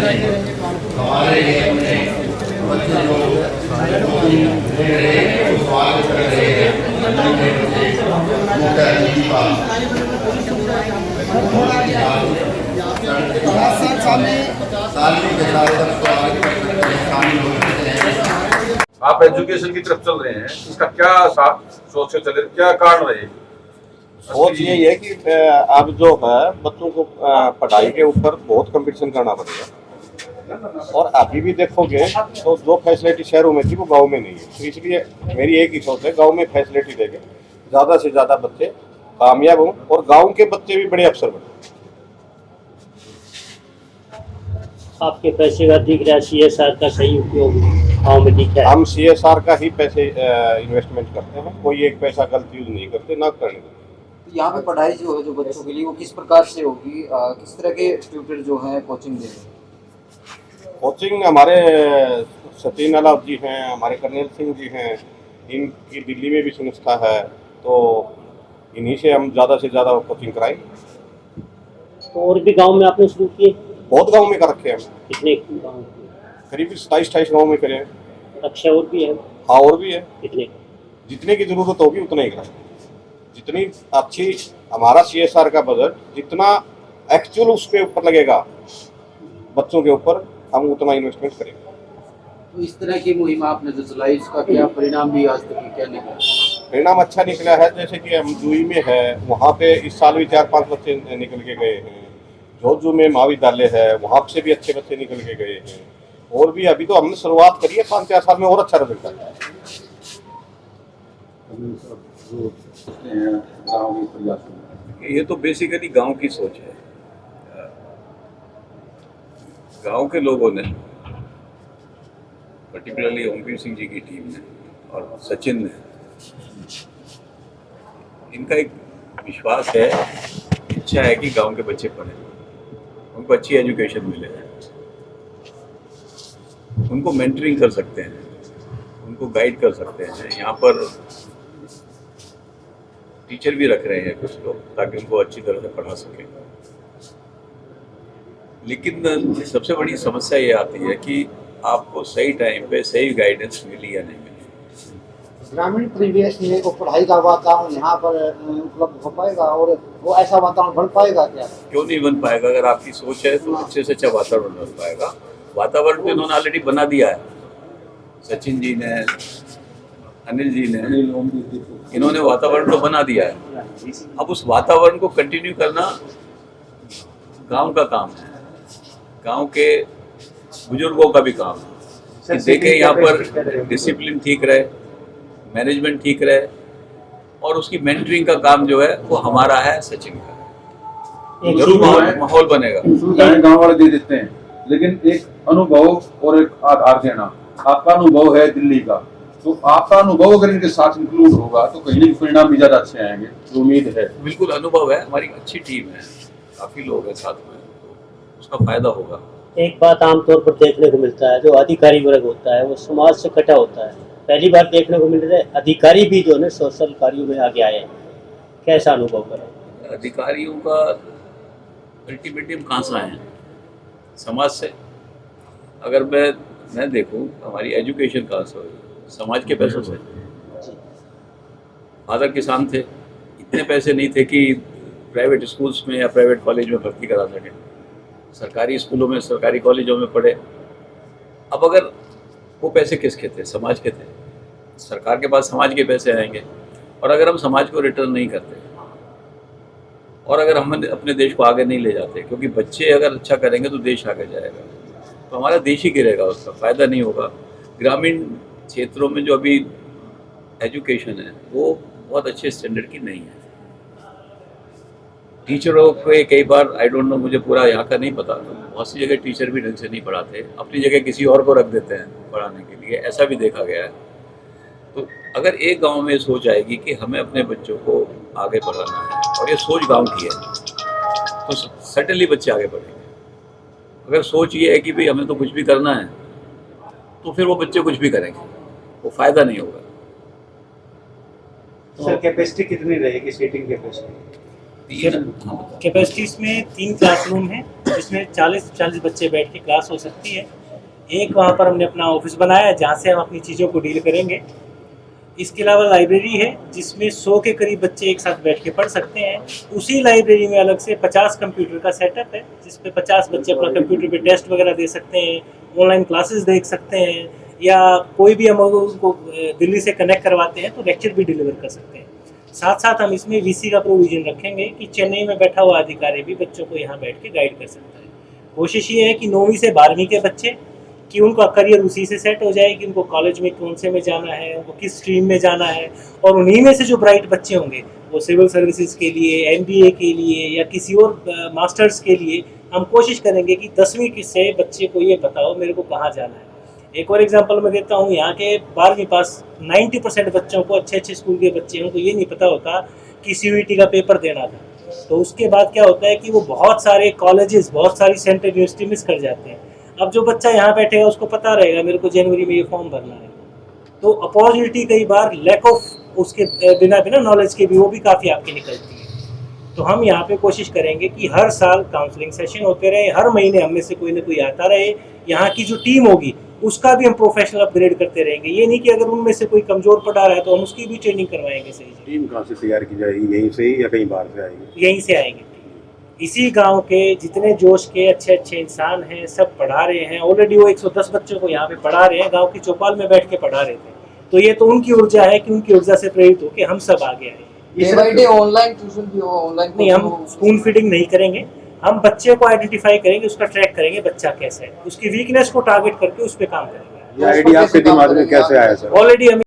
हमारे लिए अपने बच्चे लोग दे रहे हैं, स्वागत कर रहे हैं मुख्य अतिथि का। सालवी के साथ स्वागत करते शामिल हो सकते हैं। आप एजुकेशन की तरफ चल रहे हैं, इसका क्या सोच से चले, क्या कारण रहे? सोच यही है कि अब जो है बच्चों को पढ़ाई के ऊपर बहुत कंपटीशन करना पड़ेगा, और अभी भी देखोगे तो जो फैसिलिटी शहरों में थी वो गांव में नहीं है। तो इसलिए मेरी एक ही सोच है, गांव में फैसिलिटी देके ज़्यादा से ज़्यादा बच्चे कामयाब हों और गांव के बच्चे भी बड़े अफसर बने। आपके पैसे का दिख रहा है, CSR का सही उपयोग गाँव में दिख रहा है। हम CSR का ही पैसे इन्वेस्टमेंट करते हैं, कोई एक पैसा गलत यूज नहीं करते, ना करने देते। तो यहाँ पे पढ़ाई जो है जो बच्चों के लिए वो किस प्रकार से होगी, किस तरह के ट्यूटर जो हैं कोचिंग दे रहे हैं? कोचिंग हमारे सचिन अलाव जी हैं, हमारे कर्नल सिंह जी हैं, इनकी दिल्ली में भी संस्था है, तो इन्हीं से हम ज़्यादा से ज़्यादा कोचिंग कराएंगे। तो और भी गांव में आपने शुरू किए? बहुत गांव में कर रखे हैं हम, कितने गाँव? करीब 27-28 गाँव में करे हैं। अच्छा, और भी है? हाँ, और भी है, कितने? जितने की ज़रूरत होगी उतना ही कराएंगे। जितनी अच्छी हमारा CSR का बजट जितना एक्चुअल उसके ऊपर लगेगा बच्चों के ऊपर, हम उतना इन्वेस्टमेंट करेंगे। तो इस तरह की मुहिम आपने जो चलाई, इसका क्या परिणाम भी आज तक क्या निकला? परिणाम अच्छा निकला है। जैसे कि हम जुई में है, वहाँ पे इस साल भी 4-5 बच्चे निकल के गए हैं। जोजू में महाविद्यालय है, वहाँ से भी अच्छे बच्चे निकल के गए हैं। और भी अभी तो हमने शुरुआत करी है, 5-4 साल में और अच्छा रिजल्ट आएगा। ये तो बेसिकली गांव की सोच है। गांव के लोगों ने, पर्टिकुलरली ओमवीर सिंह जी की टीम ने और सचिन ने, इनका एक विश्वास है, इच्छा है कि गांव के बच्चे पढ़ें, उनको अच्छी एजुकेशन मिले, उनको मेंटरिंग कर सकते हैं, उनको गाइड कर सकते हैं। यहाँ पर टीचर भी रख रहे हैं कुछ लोग, ताकि उनको अच्छी तरह से पढ़ा सकें। लेकिन सबसे बड़ी समस्या ये आती है कि आपको सही टाइम पे सही गाइडेंस मिली या नहीं मिली। ग्रामीण परिवेश में वो पढ़ाई का वातावरण यहाँ पर उपलब्ध हो पाएगा, और वो ऐसा वातावरण बन पाएगा क्या? क्यों नहीं बन पाएगा? अगर आपकी सोच है तो अच्छे से अच्छा वातावरण बन पाएगा। वातावरण तो इन्होंने ऑलरेडी बना दिया है, सचिन जी ने, अनिल जी ने, इन्होंने वातावरण तो बना दिया है। अब उस वातावरण को कंटिन्यू करना गांव का काम है, गांव के बुजुर्गों का भी काम है। देखें यहाँ पर डिसिप्लिन ठीक रहे, मैनेजमेंट ठीक रहे, और उसकी मेंटरिंग का काम जो है वो हमारा है, सचिन का। जरूर माहौल बनेगा। गाँव वाले दे देते हैं, लेकिन एक अनुभव और एक आधार देना। आपका अनुभव है दिल्ली का, तो आपका अनुभव अगर इनके साथ इंक्लूड होगा तो कहीं ना परिणाम भी ज्यादा अच्छे आएंगे, तो उम्मीद है। बिल्कुल अनुभव है, हमारी अच्छी टीम है, काफी लोग हैं साथ में, तो उसका फायदा होगा। एक बात आमतौर पर देखने को मिलता है, जो अधिकारी वर्ग होता है वो समाज से कटा होता है। पहली बार देखने को मिल रहा है अधिकारी भी जो है सोशल कार्यों में आगे आए हैं। कैसा अनुभव करें? अधिकारियों का अल्टीमेटली हम कहाँ से आए हैं? समाज से। अगर मैं देखूं, हमारी एजुकेशन कहाँ से हुई? समाज के पैसों से। फादर किसान थे, इतने पैसे नहीं थे कि प्राइवेट स्कूल्स में या प्राइवेट कॉलेज में भर्ती करा सकें। सरकारी स्कूलों में, सरकारी कॉलेजों में पढ़े। अब अगर वो पैसे किसके थे? समाज के थे। सरकार के पास समाज के पैसे आएंगे, और अगर हम समाज को रिटर्न नहीं करते, और अगर हम अपने देश को आगे नहीं ले जाते, क्योंकि बच्चे अगर अच्छा करेंगे तो देश आगे जाएगा, तो हमारा देश ही गिरेगा, उसका फ़ायदा नहीं होगा। ग्रामीण क्षेत्रों में जो अभी एजुकेशन है वो बहुत अच्छे स्टैंडर्ड की नहीं है। टीचरों को कई बार, आई डोंट नो, मुझे पूरा यहाँ का नहीं पता, बहुत सी जगह टीचर भी ढंग से नहीं पढ़ाते, अपनी जगह किसी और को रख देते हैं पढ़ाने के लिए, ऐसा भी देखा गया है। तो अगर एक गांव में सोच आएगी कि हमें अपने बच्चों को आगे बढ़ाना है, और ये सोच गांव की है, तो सडनली बच्चे आगे बढ़ेंगे। अगर सोच ये है कि भाई हमें तो कुछ भी करना है, तो फिर वो बच्चे कुछ भी करेंगे, वो फ़ायदा नहीं होगा। सर कैपेसिटी कितनी रहेगी, सीटिंग कैपेसिटी? ये हाँ, बताओ। कैपेसिटी इसमें 3 क्लासरूम है जिसमें 40 बच्चे बैठ के क्लास हो सकती है। एक वहाँ पर हमने अपना ऑफिस बनाया है जहाँ से हम अपनी चीज़ों को डील करेंगे। इसके अलावा लाइब्रेरी है जिसमें 100 के करीब बच्चे एक साथ बैठ के पढ़ सकते हैं। उसी लाइब्रेरी में अलग से 50 कंप्यूटर का सेटअप है जिस पे 50 बच्चे अपना कंप्यूटर पे टेस्ट वगैरह दे सकते हैं, ऑनलाइन क्लासेस देख सकते हैं, या कोई भी हम उनको दिल्ली से कनेक्ट करवाते हैं तो लेक्चर भी डिलीवर कर सकते हैं। साथ साथ हम इसमें वीसी का प्रोविजन रखेंगे कि चेन्नई में बैठा हुआ अधिकारी भी बच्चों को यहाँ बैठ के गाइड कर सकता है। कोशिश ये है कि 9वीं से 12वीं के बच्चे कि उनका करियर उसी से सेट हो जाए कि उनको कॉलेज में कौन से में जाना है, उनको किस स्ट्रीम में जाना है, और उन्हीं में से जो ब्राइट बच्चे होंगे वो सिविल सर्विसेज के लिए, एमबीए के लिए या किसी और मास्टर्स के लिए हम कोशिश करेंगे कि 10वीं से बच्चे को ये बताओ मेरे को कहाँ जाना है। एक और एग्जांपल मैं देता हूँ, यहाँ के 12वीं पास 90% बच्चों को, अच्छे स्कूल के बच्चे उनको ये नहीं पता होता कि CUET का पेपर देना था। तो उसके बाद क्या होता है कि वो बहुत सारे कॉलेजेस, बहुत सारी सेंट्रल यूनिवर्सिटी मिस कर जाते हैं। अब जो बच्चा यहाँ बैठेगा उसको पता रहेगा मेरे को जनवरी में ये फॉर्म भरना है। तो अपॉर्चुनिटी कई बार लैक ऑफ उसके बिना नॉलेज के भी वो भी काफ़ी आपकी निकलती है। तो हम यहाँ पे कोशिश करेंगे कि हर साल काउंसलिंग सेशन होते रहे, हर महीने हम में से कोई ना कोई आता रहे। यहाँ की जो टीम होगी उसका भी हम प्रोफेशनल अपग्रेड करते रहेंगे। ये नहीं कि अगर उनमें से कोई कमज़ोर पढ़ा रहा है तो हम उसकी भी ट्रेनिंग करवाएंगे। सही टीम कहाँ से तैयार की जाएगी, यहीं से ही या कहीं बाहर से आएगी? यहीं से आएंगे। इसी गांव के जितने जोश के अच्छे इंसान हैं सब पढ़ा रहे हैं। ऑलरेडी वो 110 बच्चों को यहाँ पे पढ़ा रहे हैं, गांव की चौपाल में बैठ के पढ़ा रहे थे। तो ये तो उनकी ऊर्जा है कि उनकी ऊर्जा से प्रेरित होकर हम सब आगे आए। Day by day online tuition भी हो, ऑनलाइन नहीं, हम स्पून फीडिंग नहीं करेंगे। हम बच्चे को आइडेंटिफाई करेंगे, उसका ट्रैक करेंगे बच्चा कैसा है, उसकी वीकनेस को टारगेट करके उस पर काम करेंगे। ये आइडिया आपके दिमाग में कैसे आया सर? ऑलरेडी हम